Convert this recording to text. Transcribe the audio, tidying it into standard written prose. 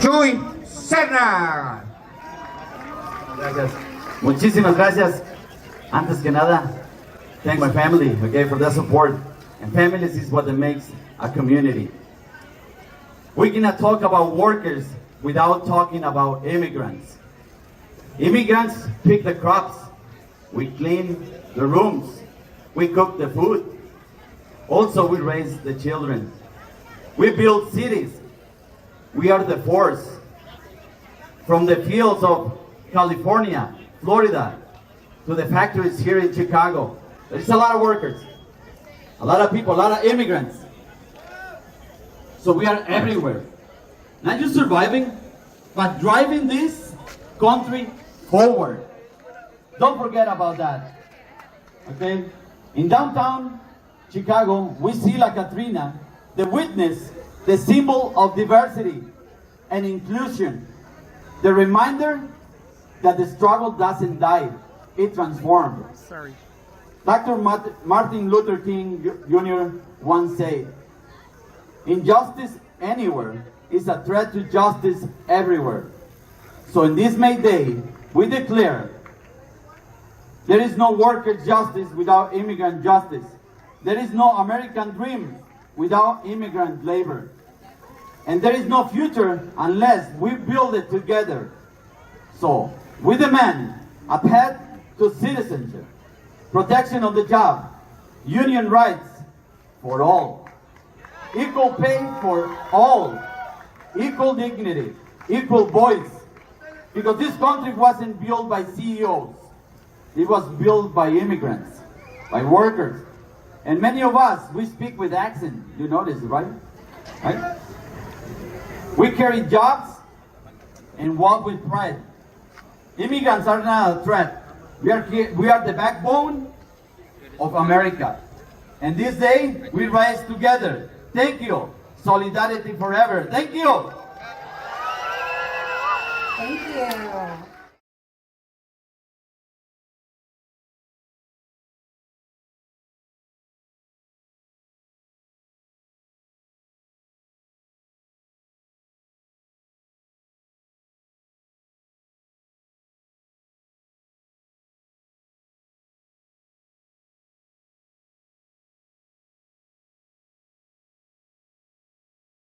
Chuy, Serna. Gracias. Muchísimas gracias. Antes que nada, thank my family, okay, for their support. And families is what makes a community. We cannot talk about workers without talking about immigrants. Immigrants pick the crops. We clean the rooms. We cook the food. Also, we raise the children. We build cities. We are the force. From the fields of California, Florida, to the factories here in Chicago. There's a lot of workers, a lot of people, a lot of immigrants. So we are everywhere. Not just surviving, but driving this country forward. Don't forget about that. Okay? In downtown Chicago, we see La Katrina, the witness, the symbol of diversity and inclusion. The reminder that the struggle doesn't die, it transforms. Sorry. Dr. Martin Luther King Jr. once said, "Injustice anywhere is a threat to justice everywhere." So in this May Day, we declare there is no worker justice without immigrant justice. There is no American dream without immigrant labor. And there is no future unless we build it together. So, we demand a path to citizenship, protection of the job, union rights for all, equal pay for all, equal dignity, equal voice. Because this country wasn't built by CEOs. It was built by immigrants, by workers. And many of us, we speak with accent. You know this, right? Right? We carry jobs and walk with pride. Immigrants are not a threat. We are the backbone of America. And this day, we rise together. Thank you. Solidarity forever. Thank you. Thank you.